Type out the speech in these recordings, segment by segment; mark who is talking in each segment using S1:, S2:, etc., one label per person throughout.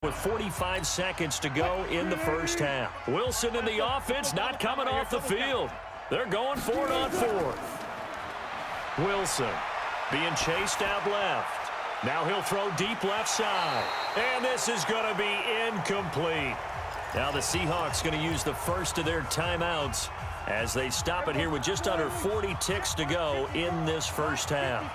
S1: With 45 seconds to go in the first half. Wilson and the offense not coming off the field. They're going for it on fourth. Wilson being chased out left. Now he'll throw deep left side. And this is going to be incomplete. Now the Seahawks going to use the first of their timeouts as they stop it here with just under 40 ticks to go in this first half.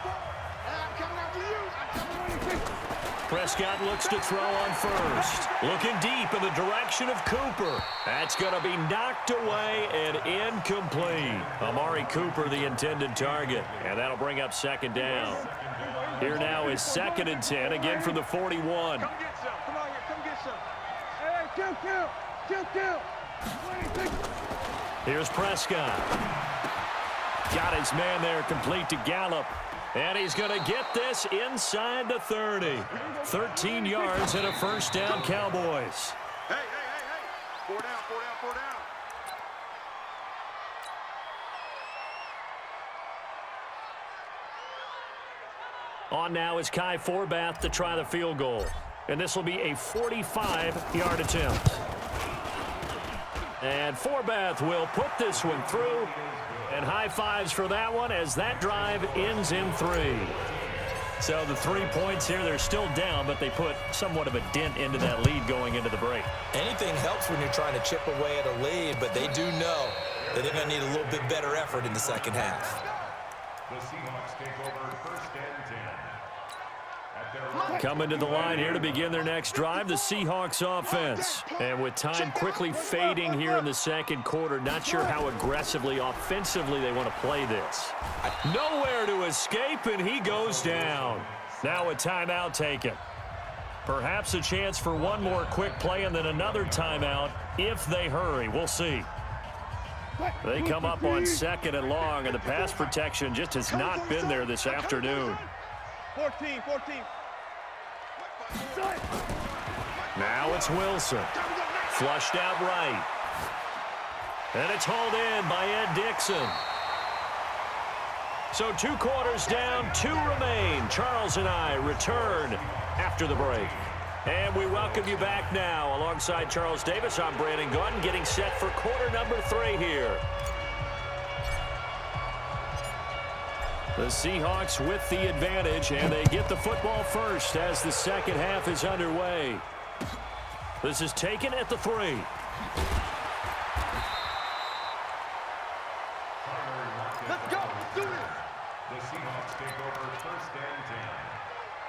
S1: Prescott looks to throw on first. Looking deep in the direction of Cooper. That's going to be knocked away and incomplete. Amari Cooper, the intended target. And that'll bring up second down. Here now is 2nd and 10, again from the 41.
S2: Come get some. Come on here. Come get some. Hey, kill.
S1: Here's Prescott. Got his man there, complete to Gallup. And he's going to get this inside the 30. 13 yards and a first down, Cowboys.
S2: Hey. 4 down.
S1: On now is Kai Forbath to try the field goal. And this will be a 45-yard attempt. And Forbath will put this one through. And high fives for that one as that drive ends in 3. So the 3 points here, they're still down, but they put somewhat of a dent into that lead going into the break.
S3: Anything helps when you're trying to chip away at a lead, but they do know that they're going to need a little bit better effort in the second half.
S4: The Seahawks take over 1st and 10.
S1: Coming to the line here to begin their next drive, the Seahawks offense. And with time quickly fading here in the second quarter, not sure how aggressively, offensively they want to play this. Nowhere to escape, and he goes down. Now a timeout taken. Perhaps a chance for one more quick play and then another timeout if they hurry. We'll see. They come up on 2nd and long, and the pass protection just has not been there this afternoon.
S2: 14.
S1: Now it's Wilson. Flushed out right. And it's hauled in by Ed Dixon. So 2 quarters down, 2 remain. Charles and I return after the break. And we welcome you back now. Alongside Charles Davis, I'm Brandon Gordon, getting set for quarter number 3 here. The Seahawks with the advantage, and they get the football first as the second half is underway. This is taken at the 3.
S2: Let's go. Do it.
S4: The Seahawks take over 1st and 10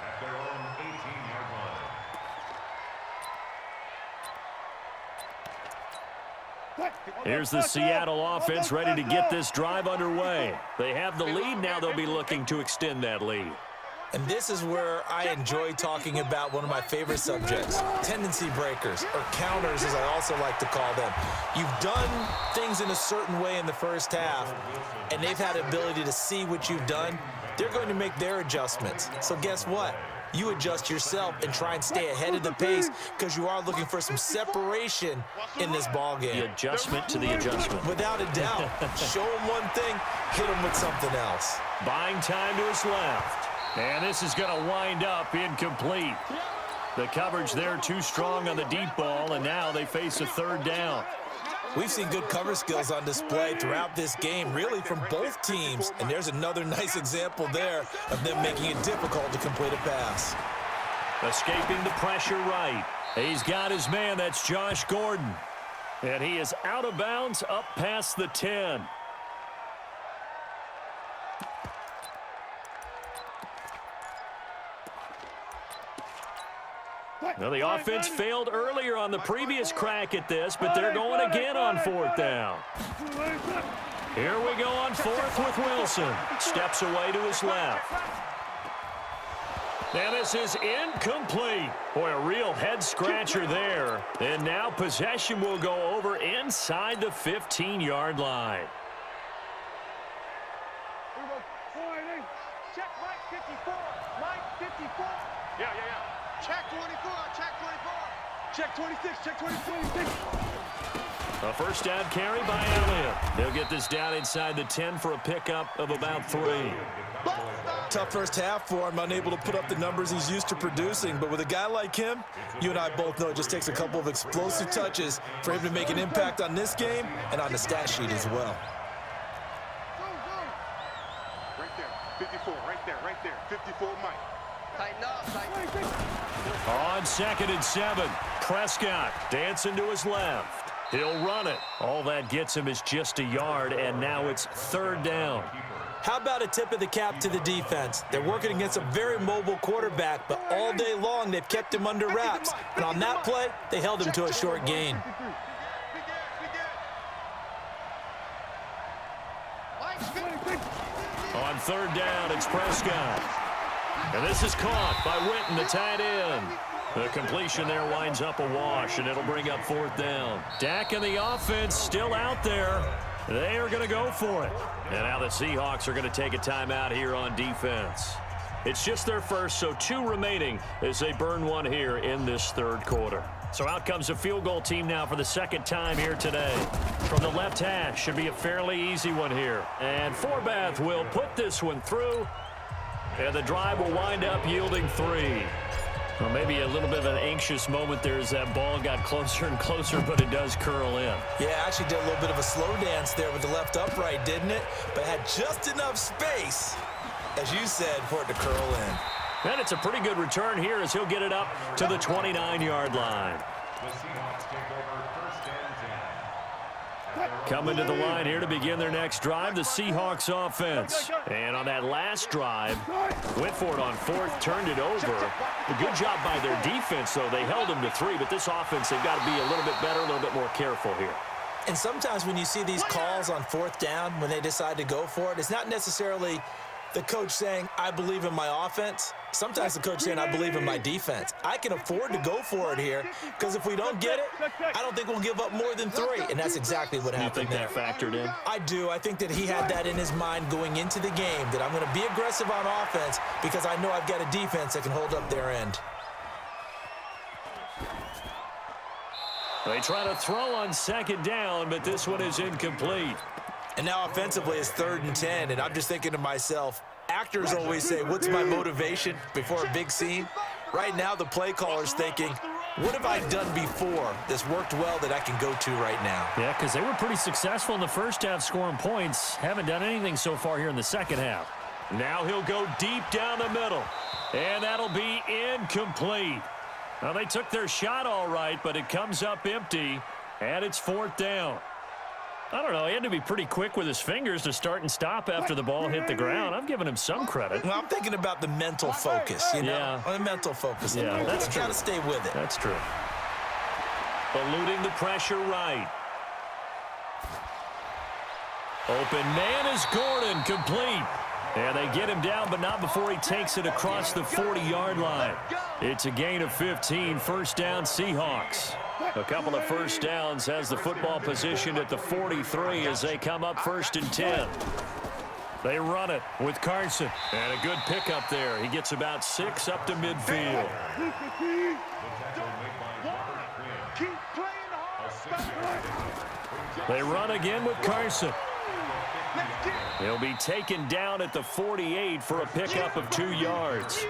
S4: at their own 18-yard line.
S1: Here's the Seattle offense ready to get this drive underway. They have the lead now. They'll be looking to extend that lead.
S3: And this is where I enjoy talking about one of my favorite subjects, tendency breakers, or counters as I also like to call them. You've done things in a certain way in the first half, and they've had the ability to see what you've done. They're going to make their adjustments. So guess what? You adjust yourself and try and stay ahead of the pace because you are looking for some separation in this ball game.
S1: The adjustment to the adjustment.
S3: Without a doubt. Show them one thing, hit them with something else.
S1: Buying time to his left. And this is going to wind up incomplete. The coverage there too strong on the deep ball, and now they face a 3rd down.
S3: We've seen good cover skills on display throughout this game, really from both teams. And there's another nice example there of them making it difficult to complete a pass.
S1: Escaping the pressure right. He's got his man, that's Josh Gordon. And he is out of bounds up past the 10. Now, the offense failed earlier on the previous crack at this, but they're going again on 4th down. Here we go on 4th with Wilson. Steps away to his left. And this is incomplete. Boy, a real head-scratcher there. And now possession will go over inside the 15-yard line.
S2: Check right 54. Right 54. Yeah. Check 24. Check 26. Check 26.
S1: A first down carry by Elliott. They'll get this down inside the 10 for a pickup of about 3.
S3: tough first half for him, unable to put up the numbers he's used to producing. But with a guy like him, you and I both know it just takes a couple of explosive touches for him to make an impact on this game and on the stat sheet as well.
S2: Right there, 54, right there, 54, Mike.
S5: Tighten up, tighten up.
S1: On 2nd and 7, Prescott dancing to his left. He'll run it. All that gets him is just a yard, and now it's 3rd down.
S3: How about a tip of the cap to the defense? They're working against a very mobile quarterback, but all day long they've kept him under wraps. And on that play, they held him to a short gain.
S1: On 3rd down, it's Prescott. And this is caught by Witten, the tight end. The completion there winds up a wash, and it'll bring up 4th down. Dak and the offense still out there. They are going to go for it. And now the Seahawks are going to take a timeout here on defense. It's just their first, so 2 remaining as they burn one here in this 3rd quarter. So out comes a field goal team now for the 2nd time here today. From the left hash, should be a fairly easy one here. And Forbath will put this one through. And the drive will wind up yielding 3. Well, maybe a little bit of an anxious moment there as that ball got closer and closer, but it does curl in.
S3: Yeah, actually did a little bit of a slow dance there with the left upright, didn't it? But had just enough space, as you said, for it to curl in.
S1: And it's a pretty good return here as he'll get it up to the 29-yard line.
S4: The Seahawks take over 1st and 10.
S1: Coming to the line here to begin their next drive, the Seahawks offense. And on that last drive, went for it on 4th, turned it over. A good job by their defense, though. They held them to 3, but this offense, they've got to be a little bit better, a little bit more careful here.
S3: And sometimes when you see these calls on 4th down, when they decide to go for it, it's not necessarily the coach saying, I believe in my offense. Sometimes the coach saying, I believe in my defense. I can afford to go for it here because if we don't get it, I don't think we'll give up more than 3. And that's exactly what happened there.
S1: You think that factored in?
S3: I do. I think that he had that in his mind going into the game, that I'm going to be aggressive on offense because I know I've got a defense that can hold up their end.
S1: They try to throw on 2nd down, but this one is incomplete.
S3: And now offensively it's 3rd and 10, and I'm just thinking to myself, actors always say, what's my motivation before a big scene? Right now the play caller's thinking, what have I done before that's worked well that I can go to right now?
S1: Yeah, because they were pretty successful in the first half scoring points. Haven't done anything so far here in the 2nd half. Now he'll go deep down the middle, and that'll be incomplete. Now they took their shot all right, but it comes up empty, and it's 4th down. I don't know, he had to be pretty quick with his fingers to start and stop after the ball hit the ground. I'm giving him some credit.
S3: Well, I'm thinking about the mental focus, you know?
S1: Yeah.
S3: The mental focus.
S1: Yeah, that's true.
S3: Got to stay with it.
S1: That's true. Eluding the pressure right. Open man is Gordon, complete. And they get him down, but not before he takes it across the 40-yard line. It's a gain of 15, 1st down Seahawks. A couple of 1st downs has the football positioned at the 43 as they come up 1st and 10. They run it with Carson. And a good pickup there. He gets about 6 up to midfield. They run again with Carson. He'll be taken down at the 48 for a pickup of 2 yards.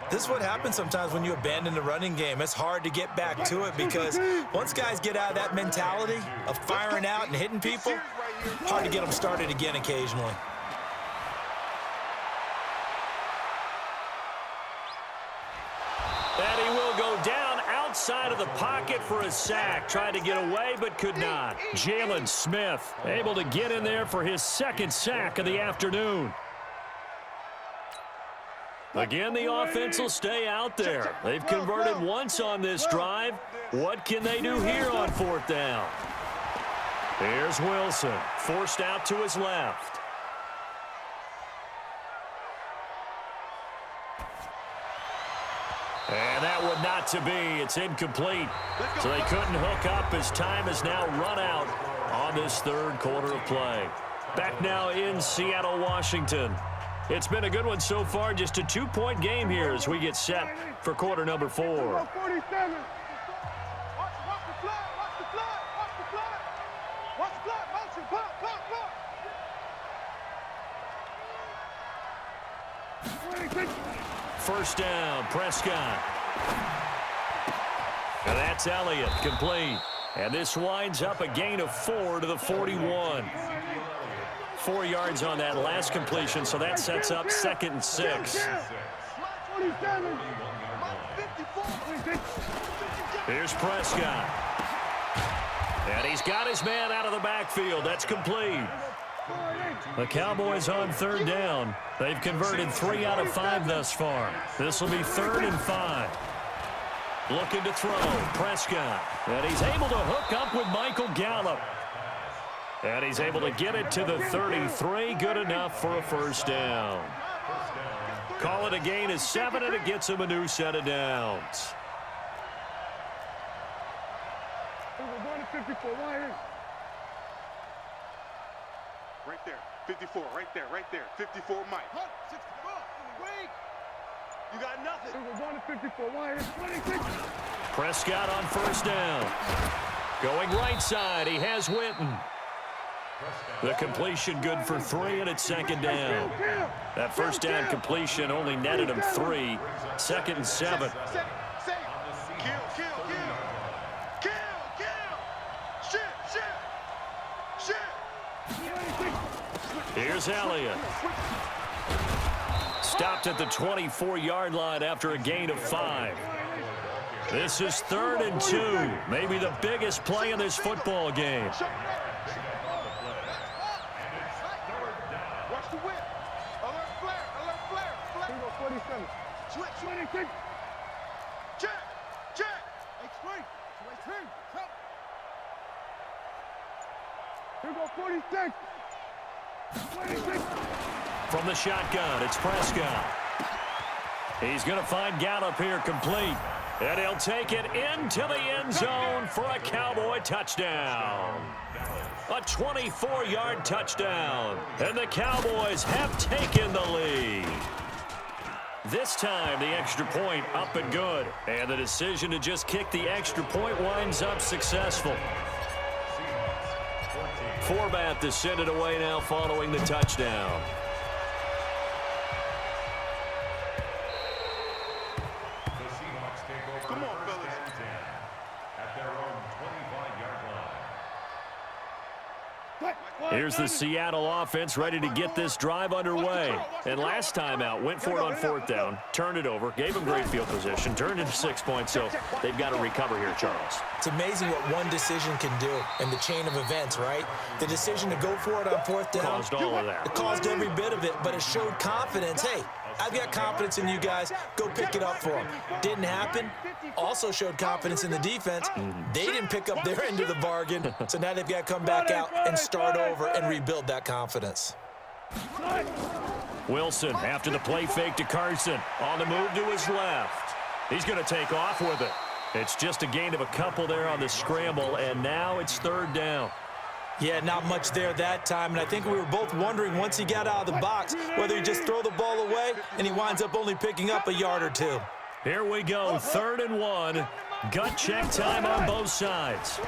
S3: This is what happens sometimes when you abandon the running game. It's hard to get back to it because once guys get out of that mentality of firing out and hitting people, hard to get them started again occasionally.
S1: And he will go down outside of the pocket for a sack. Tried to get away, but could not. Jalen Smith able to get in there for his 2nd sack of the afternoon. Again, the offense will stay out there. They've converted once on this drive. What can they do here on 4th down? Here's Wilson, forced out to his left. And that would not to be. It's incomplete. So they couldn't hook up as time has now run out on this 3rd quarter of play. Back now in Seattle, Washington. It's been a good one so far, just a 2-point game here as we get set for quarter number 4.
S2: 47. Watch the flag, watch the flag, watch the flag. Watch the flag, motion, pop.
S1: First down, Prescott. And that's Elliott, complete. And this winds up a gain of 4 to the 41. 4 yards on that last completion, so that sets up 2nd and 6. Here's Prescott. And he's got his man out of the backfield. That's complete. The Cowboys on 3rd down. They've converted 3 out of 5 thus far. This will be 3rd and 5. Looking to throw, Prescott. And he's able to hook up with Michael Gallup. And he's able to get it to the 33. Good enough for a first down. Call it a gain of 7, and it gets him a new set of downs.
S2: Right there, 54, right there, 54, Mike. You got nothing. We're going to 54. Why? 26.
S1: Prescott on first down. Going right side. He has Witten. The completion good for 3, and it's 2nd down. That first down completion only netted him 3. 2nd and 7. Here's Elliott. Stopped at the 24-yard line after a gain of 5. This is 3rd and 2. Maybe the biggest play in this football game.
S2: Watch the whip. Alert flare. Alert flare. 47. Switch. 26. Check. Hey, straight. Turn. Here go 46. 26.
S1: From the shotgun, it's Prescott. He's going to find Gallup here complete. And he'll take it into the end zone for a Cowboy touchdown. A 24-yard touchdown. And the Cowboys have taken the lead. This time, the extra point up and good. And the decision to just kick the extra point winds up successful. Forbath to send it away now following the touchdown.
S2: Come on, fellas.
S4: At their own 25-yard line.
S1: Here's the Seattle offense ready to get this drive underway. And last time out, went for it on 4th down, turned it over, gave them great field position, turned into 6 points, so they've got to recover here, Charles.
S3: It's amazing what one decision can do in the chain of events, right? The decision to go for it on 4th down.
S1: Caused all of that.
S3: It caused every bit of it, but it showed confidence. Hey, I've got confidence in you guys. Go pick it up for them. Didn't happen. Also showed confidence in the defense. They didn't pick up their end of the bargain, so now they've got to come back out and start over and rebuild that confidence.
S1: Wilson after the play fake to Carson. On the move to his left. He's going to take off with it. It's just a gain of a couple there on the scramble, and now it's 3rd down.
S3: Yeah, not much there that time, and I think we were both wondering once he got out of the box whether he'd just throw the ball away, and he winds up only picking up a yard or 2.
S1: Here we go, 3rd and 1. Gut check time on both sides.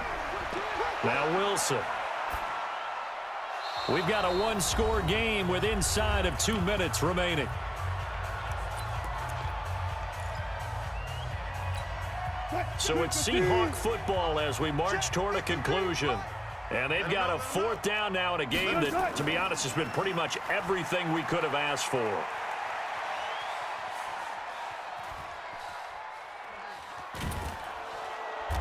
S1: Now Wilson. We've got a 1-score game with inside of 2 minutes remaining. So it's Seahawk football as we march toward a conclusion. And they've got a 4th down now in a game that, to be honest, has been pretty much everything we could have asked for.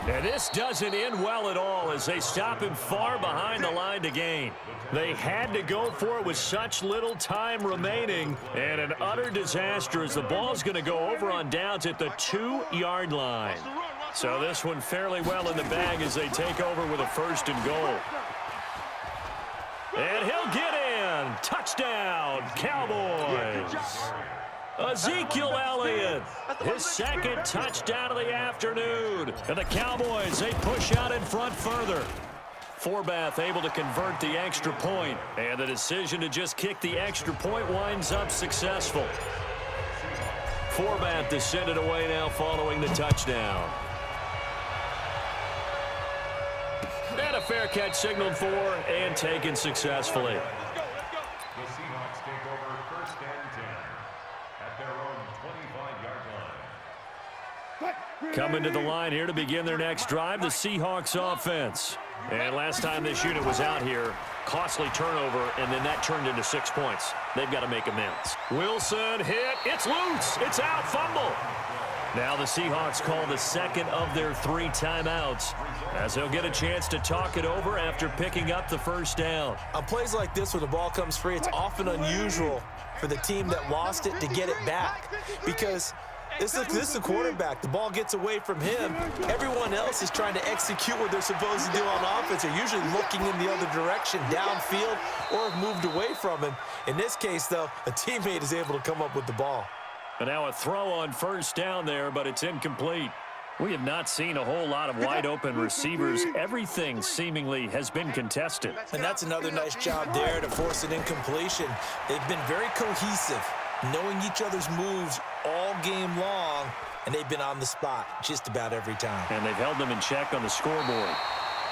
S1: And this doesn't end well at all as they stop him far behind the line to gain. They had to go for it with such little time remaining, and an utter disaster as the ball's going to go over on downs at the 2-yard line. So this one fairly well in the bag as they take over with a 1st and goal. And he'll get in. Touchdown, Cowboys. Ezekiel Elliott, his 2nd touchdown of the afternoon. And the Cowboys, they push out in front further. Forbath able to convert the extra point. And the decision to just kick the extra point winds up successful. Forbath to send it away now following the touchdown. And a fair catch signaled for and taken successfully.
S4: The Seahawks take over 1st and 10
S1: Coming to the line here to begin their next drive, the Seahawks offense. And last time this unit was out here, costly turnover, and then that turned into 6 points. They've got to make amends. Wilson hit. It's loose. It's out. Fumble. Now the Seahawks call the second of their 3 timeouts, as they'll get a chance to talk it over after picking up the first down.
S3: On plays like this where the ball comes free, it's often unusual for the team that lost it to get it back, because this is the quarterback. The ball gets away from him. Everyone else is trying to execute what they're supposed to do on offense. They're usually looking in the other direction, downfield, or have moved away from him. In this case, though, a teammate is able to come up with the ball.
S1: And now a throw on first down there, but it's incomplete. We have not seen a whole lot of wide-open receivers. Everything seemingly has been contested.
S3: And that's another nice job there to force an incompletion. They've been very cohesive, knowing each other's moves all game long, and they've been on the spot just about every time.
S1: And they've held them in check on the scoreboard.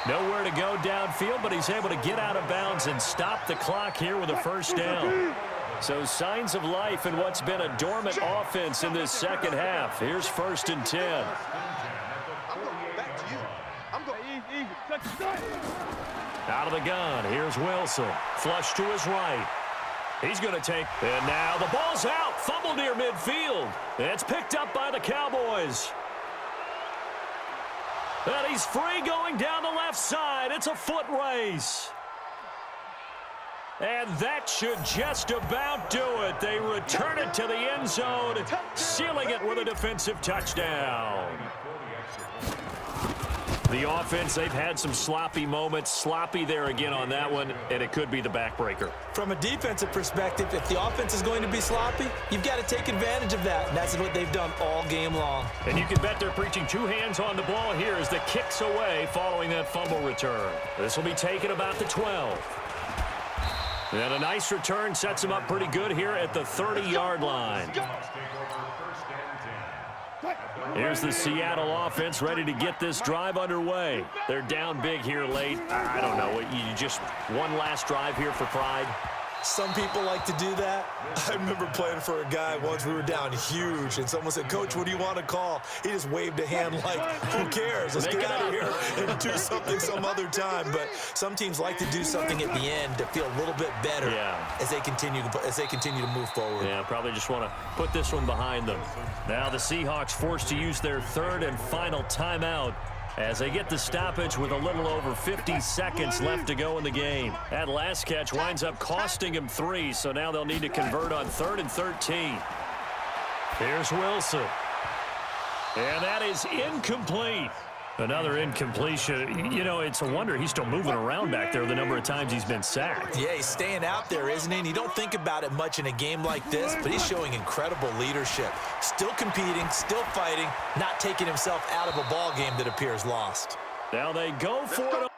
S1: Nowhere to go downfield, but he's able to get out of bounds and stop the clock here with a first down. So signs of life in what's been a dormant offense in this second half. Here's 1st and 10.
S2: I'm going back to you. I'm going easy.
S1: Out of the gun, here's Wilson. Flush to his right. He's going to take, and now the ball's out. Fumble near midfield. It's picked up by the Cowboys. And he's free going down the left side. It's a foot race. And that should just about do it. They return it to the end zone, sealing it with a defensive touchdown. The offense, they've had some sloppy moments. Sloppy there again on that one, and it could be the backbreaker.
S3: From a defensive perspective, if the offense is going to be sloppy, you've got to take advantage of that, and that's what they've done all game long.
S1: And you can bet they're preaching 2 hands on the ball here as the kick's away following that fumble return. This will be taken about the 12. And a nice return sets him up pretty good here at the 30-yard line. Here's the Seattle offense ready to get this drive underway. They're down big here late. I don't know. You just one last drive here for pride.
S3: Some people like to do that. I remember playing for a guy once. We were down huge, and someone said, "Coach, what do you want to call?" He just waved a hand like, who cares? Let's get out of here and do something some other time. But some teams like to do something at the end to feel a little bit better as they continue to move forward.
S1: Yeah, probably just want to put this one behind them. Now the Seahawks forced to use their 3rd and final timeout as they get the stoppage with a little over 50 seconds left to go in the game. That last catch winds up costing him 3, so now they'll need to convert on 3rd and 13. Here's Wilson. And that is incomplete. Another incompletion. You know, it's a wonder he's still moving around back there the number of times he's been sacked.
S3: Yeah, he's staying out there, isn't he? And you don't think about it much in a game like this, but he's showing incredible leadership. Still competing, still fighting, not taking himself out of a ball game that appears lost.
S1: Now they go for it.